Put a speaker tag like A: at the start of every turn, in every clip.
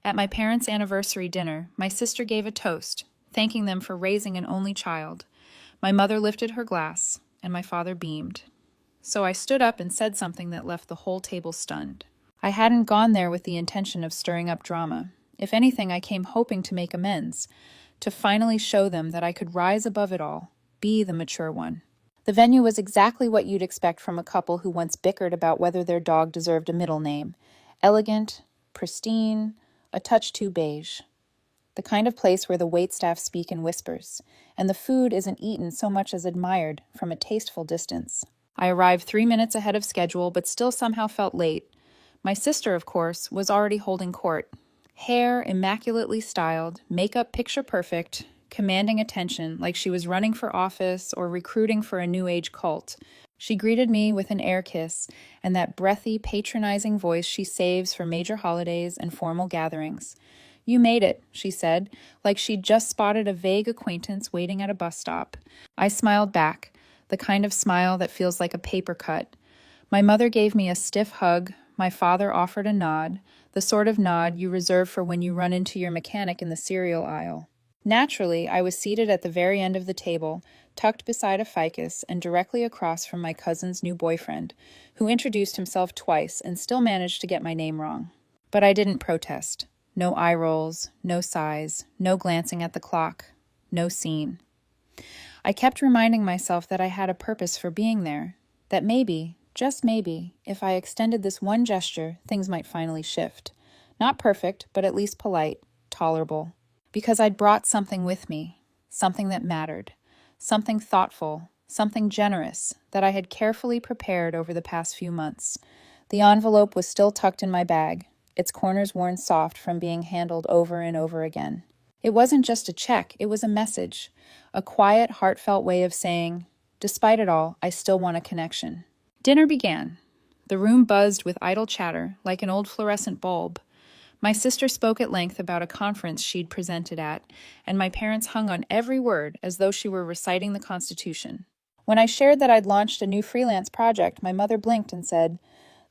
A: At my parents' anniversary dinner, my sister gave a toast, thanking them for raising an only child. My mother lifted her glass, and my father beamed. So I stood up and said something that left the whole table stunned. I hadn't gone there with the intention of stirring up drama. If anything, I came hoping to make amends, to finally show them that I could rise above it all, be the mature one. The venue was exactly what you'd expect from a couple who once bickered about whether their dog deserved a middle name. Elegant, pristine, a touch too beige. The kind of place where the waitstaff speak in whispers, and the food isn't eaten so much as admired from a tasteful distance. I arrived 3 minutes ahead of schedule, but still somehow felt late. My sister, of course, was already holding court. Hair immaculately styled, makeup picture perfect, commanding attention like she was running for office or recruiting for a new age cult. She greeted me with an air kiss and that breathy, patronizing voice she saves for major holidays and formal gatherings. "You made it," she said, like she'd just spotted a vague acquaintance waiting at a bus stop. I smiled back, the kind of smile that feels like a paper cut. My mother gave me a stiff hug, my father offered a nod, the sort of nod you reserve for when you run into your mechanic in the cereal aisle. Naturally, I was seated at the very end of the table, tucked beside a ficus and directly across from my cousin's new boyfriend, who introduced himself twice and still managed to get my name wrong. But I didn't protest. No eye rolls, no sighs, no glancing at the clock, no scene. I kept reminding myself that I had a purpose for being there, that maybe, just maybe, if I extended this one gesture, things might finally shift. Not perfect, but at least polite, tolerable. Because I'd brought something with me, something that mattered, something thoughtful, something generous that I had carefully prepared over the past few months. The envelope was still tucked in my bag, its corners worn soft from being handled over and over again. It wasn't just a check, it was a message, a quiet, heartfelt way of saying, despite it all, I still want a connection. Dinner began. The room buzzed with idle chatter, like an old fluorescent bulb. My sister spoke at length about a conference she'd presented at, and my parents hung on every word as though she were reciting the Constitution. When I shared that I'd launched a new freelance project, my mother blinked and said,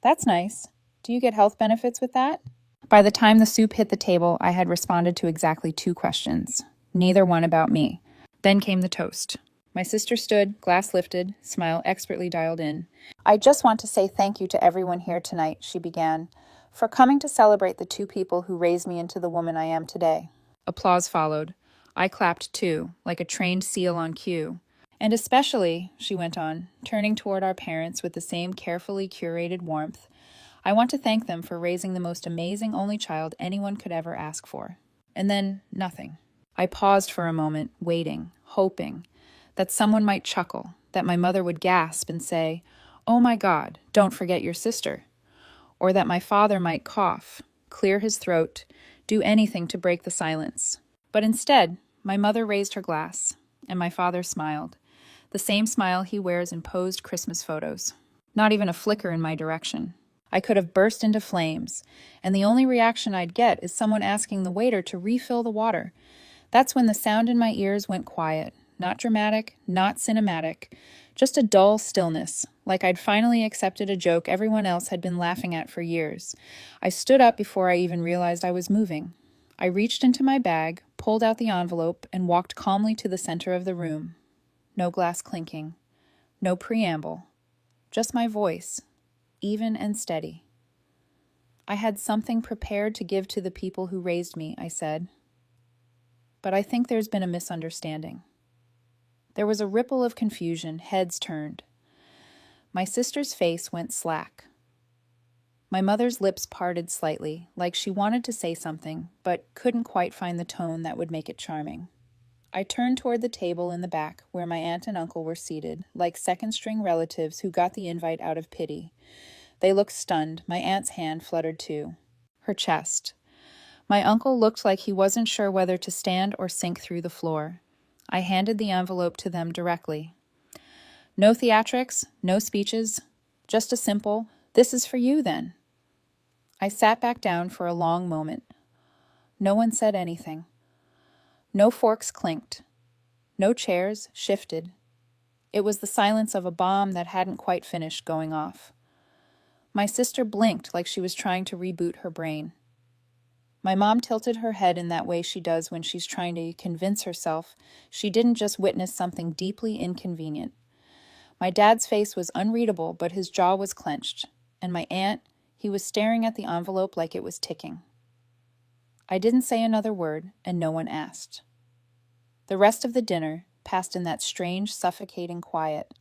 A: "That's nice. Do you get health benefits with that?" By the time the soup hit the table, I had responded to exactly 2 questions, neither one about me. Then came the toast. My sister stood, glass lifted, smile expertly dialed in. "I just want to say thank you to everyone here tonight," she began, "for coming to celebrate the two people who raised me into the woman I am today." Applause followed. I clapped too, like a trained seal on cue. "And especially," she went on, turning toward our parents with the same carefully curated warmth, "I want to thank them for raising the most amazing only child anyone could ever ask for." And then, nothing. I paused for a moment, waiting, hoping that someone might chuckle, that my mother would gasp and say, "Oh my God, don't forget your sister." Or that my father might cough, clear his throat, do anything to break the silence. But instead, my mother raised her glass, and my father smiled, the same smile he wears in posed Christmas photos. Not even a flicker in my direction. I could have burst into flames, and the only reaction I'd get is someone asking the waiter to refill the water. That's when the sound in my ears went quiet, not dramatic, not cinematic, just a dull stillness, like I'd finally accepted a joke everyone else had been laughing at for years. I stood up before I even realized I was moving. I reached into my bag, pulled out the envelope, and walked calmly to the center of the room. No glass clinking, no preamble, just my voice, even and steady. "I had something prepared to give to the people who raised me," I said. "But I think there's been a misunderstanding." There was a ripple of confusion, heads turned. My sister's face went slack. My mother's lips parted slightly, like she wanted to say something, but couldn't quite find the tone that would make it charming. I turned toward the table in the back, where my aunt and uncle were seated, like second-string relatives who got the invite out of pity. They looked stunned. My aunt's hand fluttered too. Her chest. My uncle looked like he wasn't sure whether to stand or sink through the floor. I handed the envelope to them directly. No theatrics, no speeches, just a simple, "This is for you, then." I sat back down for a long moment. No one said anything. No forks clinked. No chairs shifted. It was the silence of a bomb that hadn't quite finished going off. My sister blinked like she was trying to reboot her brain. My mom tilted her head in that way she does when she's trying to convince herself she didn't just witness something deeply inconvenient. My dad's face was unreadable, but his jaw was clenched, and my aunt, he was staring at the envelope like it was ticking. I didn't say another word, and no one asked. The rest of the dinner passed in that strange, suffocating quiet,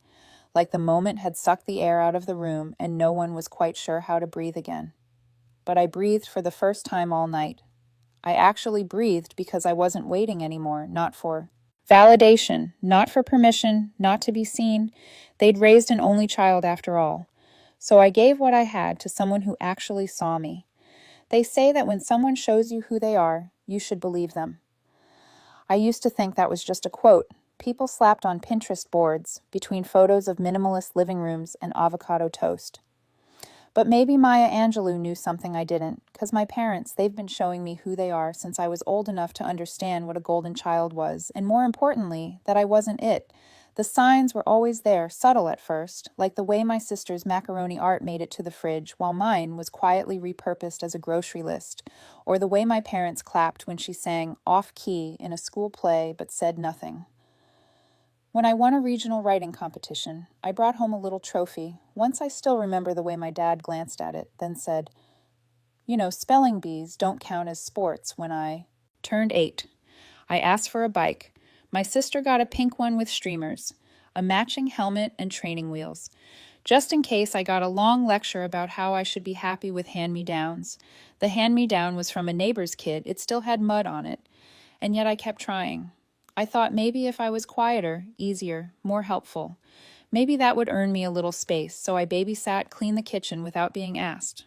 A: like the moment had sucked the air out of the room and no one was quite sure how to breathe again. But I breathed for the first time all night. I actually breathed because I wasn't waiting anymore, not for validation, not for permission, not to be seen. They'd raised an only child after all. So I gave what I had to someone who actually saw me. They say that when someone shows you who they are, you should believe them. I used to think that was just a quote people slapped on Pinterest boards between photos of minimalist living rooms and avocado toast. But maybe Maya Angelou knew something I didn't, because my parents, they've been showing me who they are since I was old enough to understand what a golden child was, and more importantly, that I wasn't it. The signs were always there, subtle at first, like the way my sister's macaroni art made it to the fridge, while mine was quietly repurposed as a grocery list, or the way my parents clapped when she sang off-key in a school play but said nothing. When I won a regional writing competition, I brought home a little trophy. Once I still remember the way my dad glanced at it, then said, spelling bees don't count as sports when I turned 8. I asked for a bike. My sister got a pink one with streamers, a matching helmet and training wheels. Just in case, I got a long lecture about how I should be happy with hand-me-downs. The hand-me-down was from a neighbor's kid. It still had mud on it. And yet I kept trying. I thought maybe if I was quieter, easier, more helpful, maybe that would earn me a little space, so I babysat, cleaned the kitchen without being asked,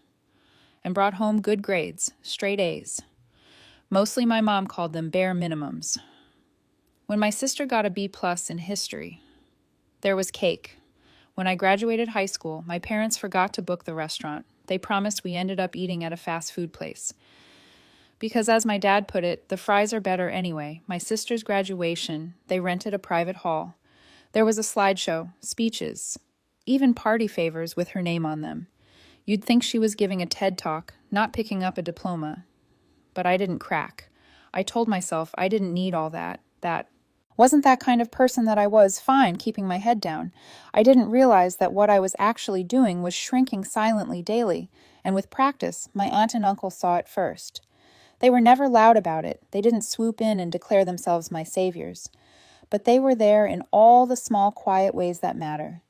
A: and brought home good grades, straight A's. Mostly my mom called them bare minimums. When my sister got a B+ in history, there was cake. When I graduated high school, my parents forgot to book the restaurant. They promised we ended up eating at a fast food place. Because as my dad put it, the fries are better anyway. My sister's graduation, they rented a private hall. There was a slideshow, speeches, even party favors with her name on them. You'd think she was giving a TED talk, not picking up a diploma. But I didn't crack. I told myself I didn't need all that. That wasn't that kind of person that I was fine keeping my head down. I didn't realize that what I was actually doing was shrinking silently daily, and with practice, my aunt and uncle saw it first. They were never loud about it. They didn't swoop in and declare themselves my saviors. But they were there in all the small, quiet ways that matter.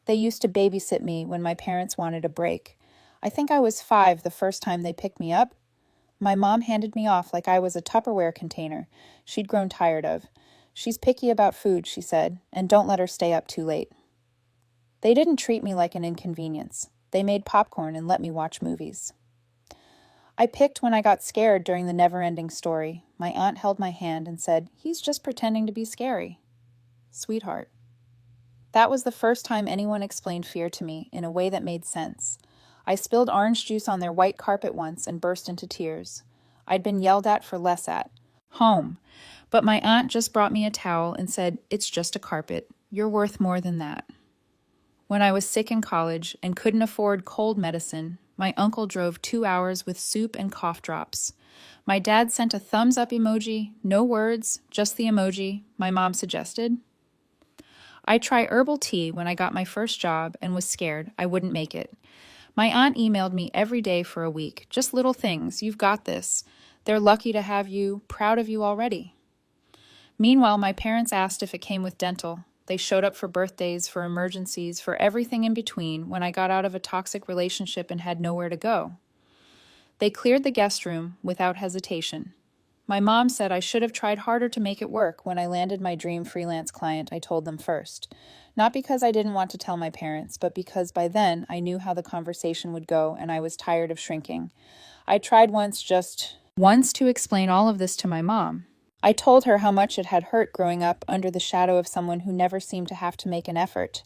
A: They used to babysit me when my parents wanted a break. I think I was 5 the first time they picked me up. My mom handed me off like I was a Tupperware container she'd grown tired of. She's picky about food, she said, and don't let her stay up too late. They didn't treat me like an inconvenience. They made popcorn and let me watch movies. I picked when I got scared during the never-ending story. My aunt held my hand and said, "He's just pretending to be scary." Sweetheart. That was the first time anyone explained fear to me in a way that made sense. I spilled orange juice on their white carpet once and burst into tears. I'd been yelled at for less at home. But my aunt just brought me a towel and said, "It's just a carpet. You're worth more than that." When I was sick in college and couldn't afford cold medicine, my uncle drove 2 hours with soup and cough drops. My dad sent a thumbs up emoji, no words, just the emoji my mom suggested. I tried herbal tea when I got my first job and was scared I wouldn't make it. My aunt emailed me every day for a week, just little things, "You've got this. They're lucky to have you, proud of you already." Meanwhile, my parents asked if it came with dental. They showed up for birthdays, for emergencies, for everything in between when I got out of a toxic relationship and had nowhere to go. They cleared the guest room without hesitation. My mom said I should have tried harder to make it work when I landed my dream freelance client. I told them first. Not because I didn't want to tell my parents, but because by then I knew how the conversation would go and I was tired of shrinking. I tried once to explain all of this to my mom. I told her how much it had hurt growing up under the shadow of someone who never seemed to have to make an effort.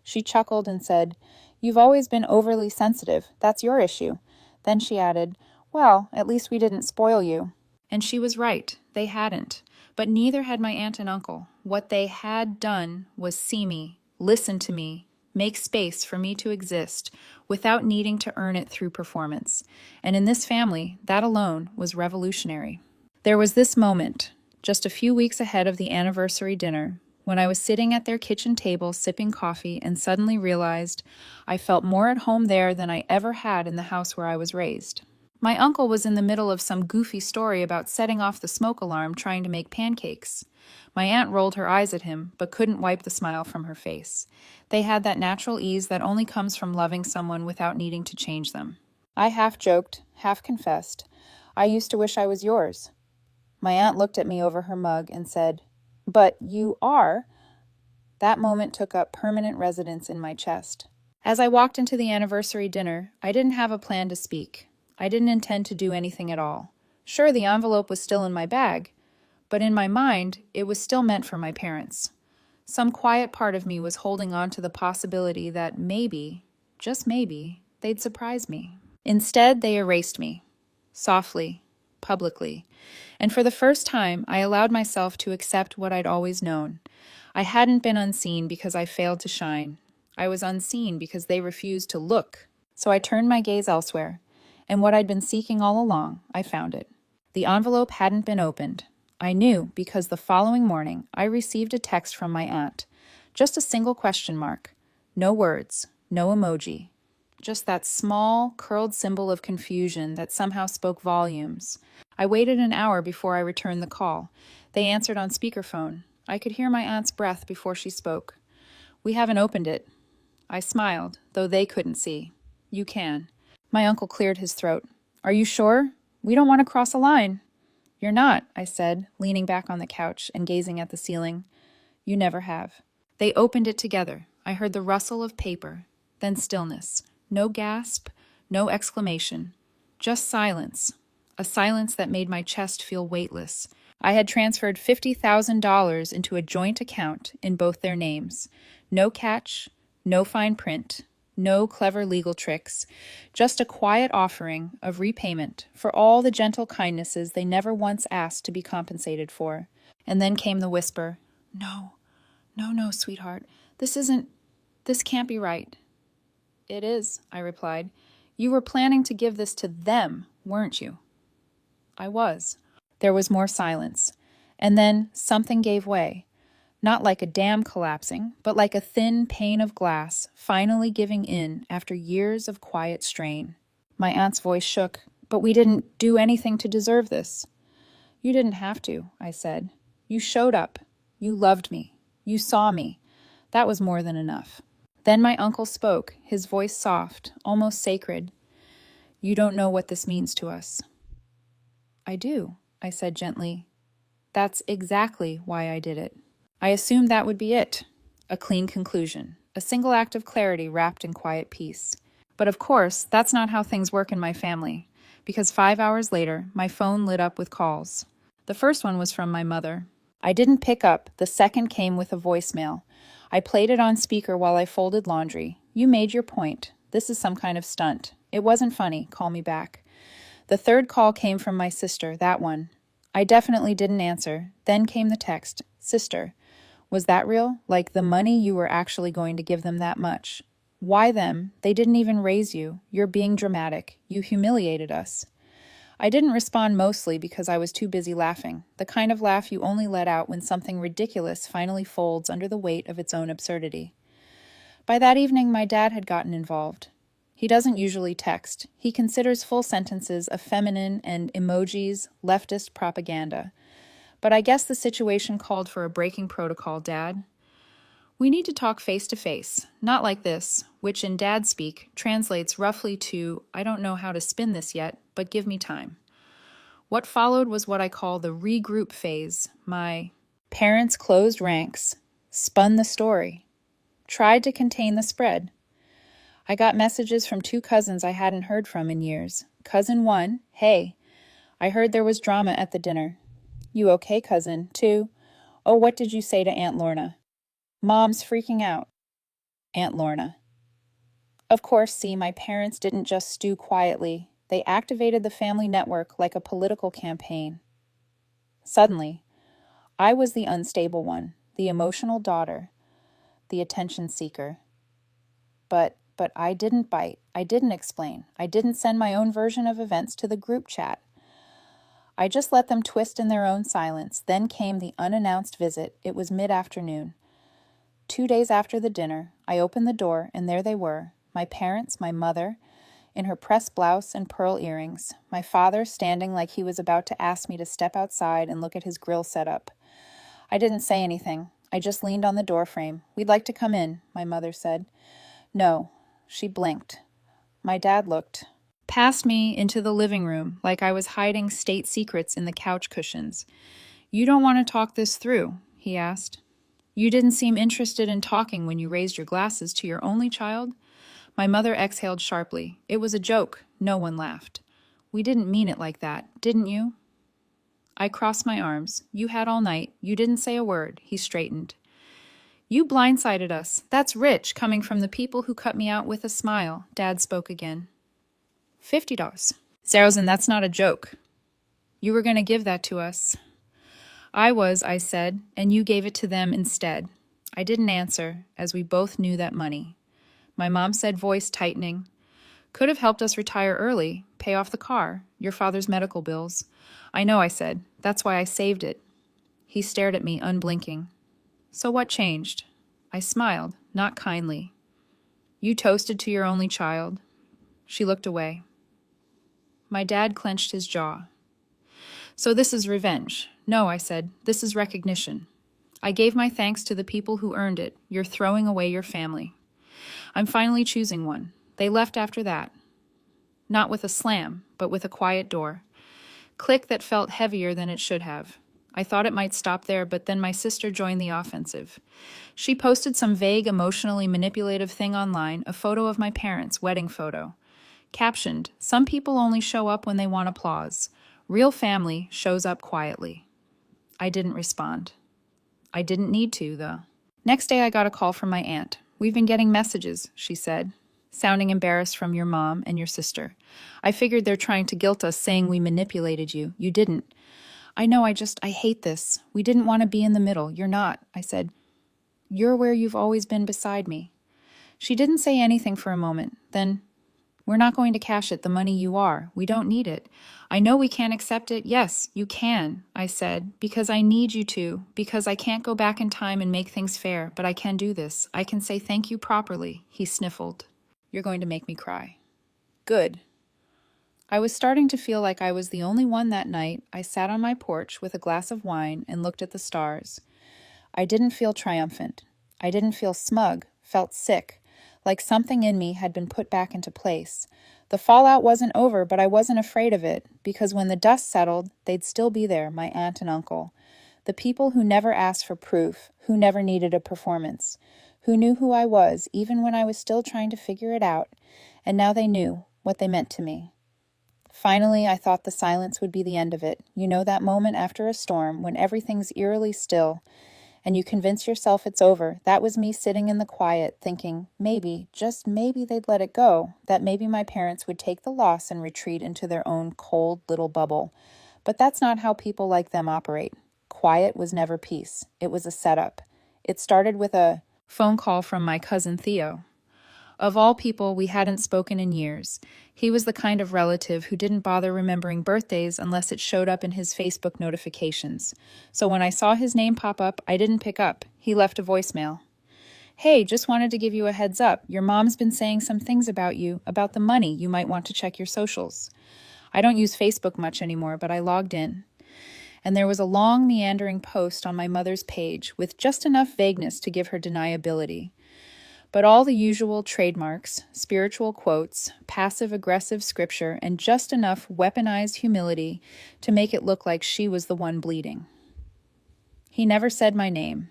A: She chuckled and said, "You've always been overly sensitive. That's your issue." Then she added, "Well, at least we didn't spoil you." And she was right. They hadn't. But neither had my aunt and uncle. What they had done was see me, listen to me, make space for me to exist without needing to earn it through performance. And in this family, that alone was revolutionary. There was this moment, just a few weeks ahead of the anniversary dinner, when I was sitting at their kitchen table sipping coffee and suddenly realized I felt more at home there than I ever had in the house where I was raised. My uncle was in the middle of some goofy story about setting off the smoke alarm trying to make pancakes. My aunt rolled her eyes at him, but couldn't wipe the smile from her face. They had that natural ease that only comes from loving someone without needing to change them. I half joked, half confessed, "I used to wish I was yours." My aunt looked at me over her mug and said, "But you are." That moment took up permanent residence in my chest. As I walked into the anniversary dinner, I didn't have a plan to speak. I didn't intend to do anything at all. Sure, the envelope was still in my bag, but in my mind, it was still meant for my parents. Some quiet part of me was holding on to the possibility that maybe, just maybe, they'd surprise me. Instead, they erased me. Softly, publicly. And for the first time, I allowed myself to accept what I'd always known. I hadn't been unseen because I failed to shine. I was unseen because they refused to look. So I turned my gaze elsewhere, and what I'd been seeking all along, I found it. The envelope hadn't been opened. I knew because the following morning I received a text from my aunt. Just a single question mark. No words, no emoji. Just that small, curled symbol of confusion that somehow spoke volumes. I waited an hour before I returned the call. They answered on speakerphone. I could hear my aunt's breath before she spoke. "We haven't opened it." I smiled, though they couldn't see. "You can." My uncle cleared his throat. "Are you sure? We don't want to cross a line." "You're not," I said, leaning back on the couch and gazing at the ceiling. "You never have." They opened it together. I heard the rustle of paper, then stillness. No gasp, no exclamation. Just silence. A silence that made my chest feel weightless. I had transferred $50,000 into a joint account in both their names. No catch, no fine print, no clever legal tricks, just a quiet offering of repayment for all the gentle kindnesses they never once asked to be compensated for. And then came the whisper, "No, no, sweetheart. This can't be right." "It is," I replied. "You were planning to give this to them, weren't you?" I was. There was more silence. And then something gave way. Not like a dam collapsing, but like a thin pane of glass finally giving in after years of quiet strain. My aunt's voice shook. "But we didn't do anything to deserve this." "You didn't have to," I said. "You showed up. You loved me. You saw me. That was more than enough." Then my uncle spoke, his voice soft, almost sacred. "You don't know what this means to us." "I do," I said gently. "That's exactly why I did it." I assumed that would be it. A clean conclusion. A single act of clarity wrapped in quiet peace. But of course, that's not how things work in my family, because 5 hours later, my phone lit up with calls. The first one was from my mother. I didn't pick up. The second came with a voicemail. I played it on speaker while I folded laundry. "You made your point. This is some kind of stunt. It wasn't funny. Call me back." The third call came from my sister, that one. I definitely didn't answer. Then came the text, "Sister, was that real? Like the money you were actually going to give them that much? Why them? They didn't even raise you. You're being dramatic. You humiliated us." I didn't respond mostly because I was too busy laughing, the kind of laugh you only let out when something ridiculous finally folds under the weight of its own absurdity. By that evening, my dad had gotten involved. He doesn't usually text. He considers full sentences of feminine and emojis leftist propaganda. But I guess the situation called for a breaking protocol, Dad. "We need to talk face to face, not like this," which in dad speak translates roughly to, "I don't know how to spin this yet, but give me time." What followed was what I call the regroup phase. My parents closed ranks, spun the story, tried to contain the spread. I got messages from 2 cousins I hadn't heard from in years. Cousin 1, "Hey, I heard there was drama at the dinner." "You okay, cousin?" 2, "Oh, what did you say to Aunt Lorna?" "Mom's freaking out." Aunt Lorna. Of course, see, my parents didn't just stew quietly. They activated the family network like a political campaign. Suddenly, I was the unstable one, the emotional daughter, the attention seeker. But I didn't bite. I didn't explain. I didn't send my own version of events to the group chat. I just let them twist in their own silence. Then came the unannounced visit. It was mid-afternoon. 2 days after the dinner, I opened the door, and there they were, my parents, my mother, in her pressed blouse and pearl earrings, my father standing like he was about to ask me to step outside and look at his grill setup. I didn't say anything. I just leaned on the doorframe. "We'd like to come in," my mother said. "No." She blinked. My dad looked past me into the living room like I was hiding state secrets in the couch cushions. "You don't want to talk this through?" he asked. "You didn't seem interested in talking when you raised your glasses to your only child?" My mother exhaled sharply. "It was a joke." No one laughed. "We didn't mean it like that, didn't you?" I crossed my arms. "You had all night. You didn't say a word." He straightened. "You blindsided us. That's rich, coming from the people who cut me out with a smile." Dad spoke again. $50. "Sarrazin, that's not a joke. You were going to give that to us." I said, "and you gave it to them instead." I didn't answer, as we both knew that money. My mom said, voice tightening, "Could have helped us retire early, pay off the car, your father's medical bills." "I know," I said. "That's why I saved it." He stared at me, unblinking. "So what changed?" I smiled, not kindly. "You toasted to your only child." She looked away. My dad clenched his jaw. "So this is revenge?" "No," I said. "This is recognition. I gave my thanks to the people who earned it. You're throwing away your family." "I'm finally choosing one." They left after that. Not with a slam, but with a quiet door. Click that felt heavier than it should have. I thought it might stop there, but then my sister joined the offensive. She posted some vague, emotionally manipulative thing online, a photo of my parents' wedding photo. Captioned, "Some people only show up when they want applause. Real family shows up quietly." I didn't respond. I didn't need to, though. Next day I got a call from my aunt. "We've been getting messages," she said, sounding embarrassed, from your mom and your sister. "I figured they're trying to guilt us, saying we manipulated you. You didn't." "I know, I hate this. We didn't want to be in the middle. You're not," I said. "You're where you've always been beside me." She didn't say anything for a moment. Then, "We're not going to cash it, the money you are. We don't need it." "I know we can't accept it." "Yes, you can," I said, "because I need you to, because I can't go back in time and make things fair, but I can do this. I can say thank you properly." He sniffled. "You're going to make me cry." "Good." I was starting to feel like I was the only one that night. I sat on my porch with a glass of wine and looked at the stars. I didn't feel triumphant. I didn't feel smug, felt sick, like something in me had been put back into place. The fallout wasn't over, but I wasn't afraid of it, because when the dust settled, they'd still be there, my aunt and uncle. The people who never asked for proof, who never needed a performance, who knew who I was, even when I was still trying to figure it out, and now they knew what they meant to me. Finally, I thought the silence would be the end of it. You know that moment after a storm when everything's eerily still, and you convince yourself it's over. That was me sitting in the quiet, thinking maybe, just maybe they'd let it go, that maybe my parents would take the loss and retreat into their own cold little bubble. But that's not how people like them operate. Quiet was never peace. It was a setup. It started with a phone call from my cousin Theo. Of all people, we hadn't spoken in years. He was the kind of relative who didn't bother remembering birthdays unless it showed up in his Facebook notifications. So when I saw his name pop up, I didn't pick up. He left a voicemail. "Hey, just wanted to give you a heads up. Your mom's been saying some things about you, about the money. You might want to check your socials." I don't use Facebook much anymore, but I logged in. And there was a long, meandering post on my mother's page with just enough vagueness to give her deniability. But all the usual trademarks, spiritual quotes, passive-aggressive scripture, and just enough weaponized humility to make it look like she was the one bleeding. He never said my name,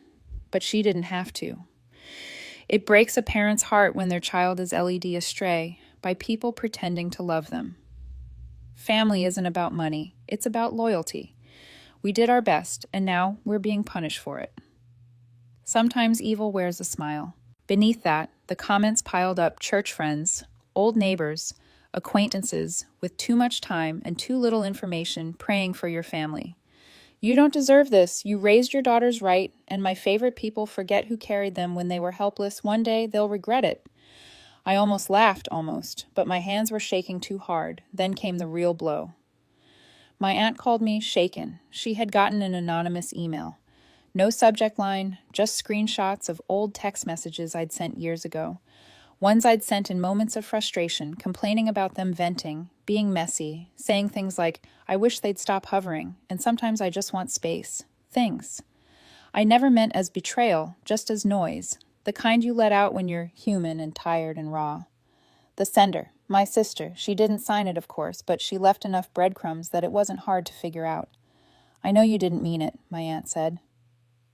A: but she didn't have to. It breaks a parent's heart when their child is led astray by people pretending to love them. Family isn't about money, it's about loyalty. We did our best, and now we're being punished for it. Sometimes evil wears a smile. Beneath that, the comments piled up: church friends, old neighbors, acquaintances with too much time and too little information praying for your family. "You don't deserve this. You raised your daughters right, and my favorite people forget who carried them when they were helpless. One day they'll regret it." I almost laughed, but my hands were shaking too hard. Then came the real blow. My aunt called me shaken. She had gotten an anonymous email. No subject line, just screenshots of old text messages I'd sent years ago. Ones I'd sent in moments of frustration, complaining about them venting, being messy, saying things like, I wish they'd stop hovering, and sometimes I just want space. Things. I never meant as betrayal, just as noise, the kind you let out when you're human and tired and raw. The sender, my sister, she didn't sign it, of course, but she left enough breadcrumbs that it wasn't hard to figure out. I know you didn't mean it, my aunt said.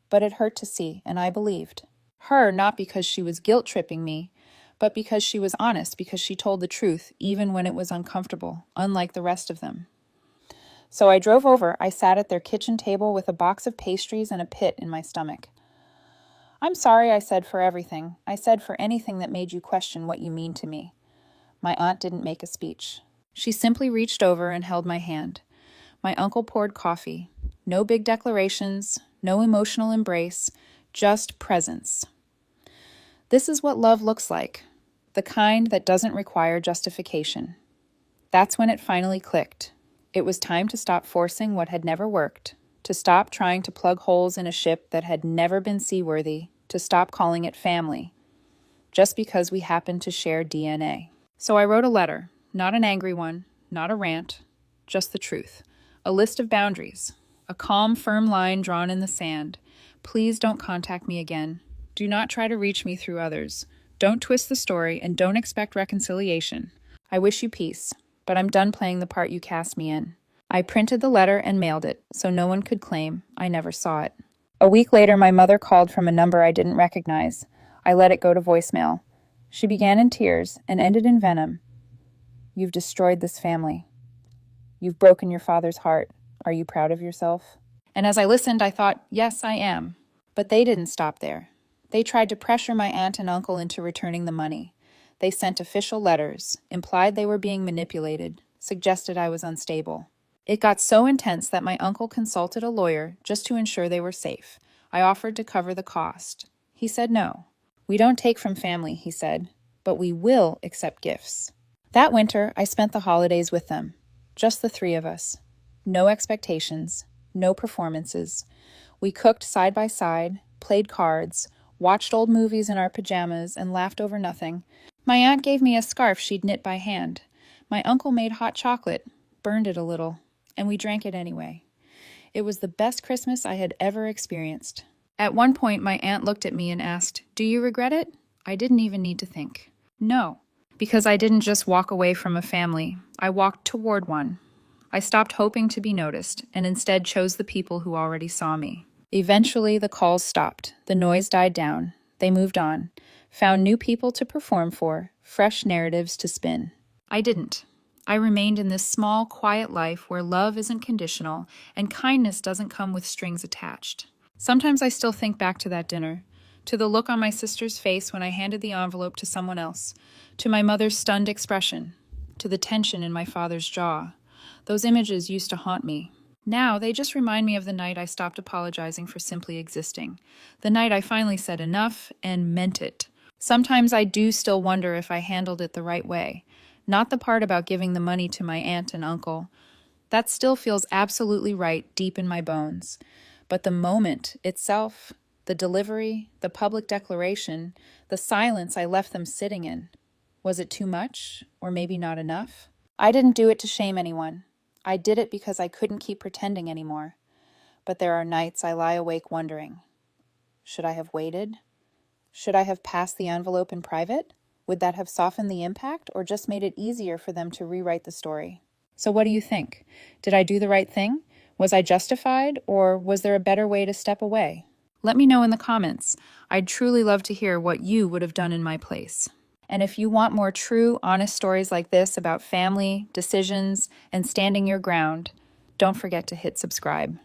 A: But it hurt to see, and I believed. Her, not because she was guilt-tripping me, but because she was honest, because she told the truth, even when it was uncomfortable, unlike the rest of them. So I drove over. I sat at their kitchen table with a box of pastries and a pit in my stomach. I'm sorry, I said, for everything. I said for anything that made you question what you mean to me. My aunt didn't make a speech. She simply reached over and held my hand. My uncle poured coffee. No big declarations, no emotional embrace, just presence. This is what love looks like, the kind that doesn't require justification. That's when it finally clicked. It was time to stop forcing what had never worked, to stop trying to plug holes in a ship that had never been seaworthy, to stop calling it family, just because we happened to share DNA. So I wrote a letter, not an angry one, not a rant, just the truth. A list of boundaries, a calm, firm line drawn in the sand. Please don't contact me again. Do not try to reach me through others. Don't twist the story and don't expect reconciliation. I wish you peace, but I'm done playing the part you cast me in. I printed the letter and mailed it, so no one could claim I never saw it. A week later, my mother called from a number I didn't recognize. I let it go to voicemail. She began in tears and ended in venom. You've destroyed this family. You've broken your father's heart. Are you proud of yourself? And as I listened, I thought, yes, I am. But they didn't stop there. They tried to pressure my aunt and uncle into returning the money. They sent official letters, implied they were being manipulated, suggested I was unstable. It got so intense that my uncle consulted a lawyer just to ensure they were safe. I offered to cover the cost. He said no. We don't take from family, he said, but we will accept gifts. That winter, I spent the holidays with them. Just the three of us. No expectations, no performances. We cooked side by side, played cards, watched old movies in our pajamas, and laughed over nothing. My aunt gave me a scarf she'd knit by hand. My uncle made hot chocolate, burned it a little, and we drank it anyway. It was the best Christmas I had ever experienced. At one point, my aunt looked at me and asked, "Do you regret it?" I didn't even need to think. No, because I didn't just walk away from a family. I walked toward one. I stopped hoping to be noticed and instead chose the people who already saw me. Eventually, the calls stopped. The noise died down. They moved on, found new people to perform for, fresh narratives to spin. I didn't. I remained in this small, quiet life where love isn't conditional and kindness doesn't come with strings attached. Sometimes I still think back to that dinner, to the look on my sister's face when I handed the envelope to someone else, to my mother's stunned expression, to the tension in my father's jaw. Those images used to haunt me. Now, they just remind me of the night I stopped apologizing for simply existing. The night I finally said enough and meant it. Sometimes I do still wonder if I handled it the right way. Not the part about giving the money to my aunt and uncle. That still feels absolutely right deep in my bones. But the moment itself, the delivery, the public declaration, the silence I left them sitting in. Was it too much? Or maybe not enough? I didn't do it to shame anyone. I did it because I couldn't keep pretending anymore. But there are nights I lie awake wondering, should I have waited? Should I have passed the envelope in private? Would that have softened the impact or just made it easier for them to rewrite the story? So what do you think? Did I do the right thing? Was I justified, or was there a better way to step away? Let me know in the comments. I'd truly love to hear what you would have done in my place. And if you want more true, honest stories like this about family, decisions, and standing your ground, don't forget to hit subscribe.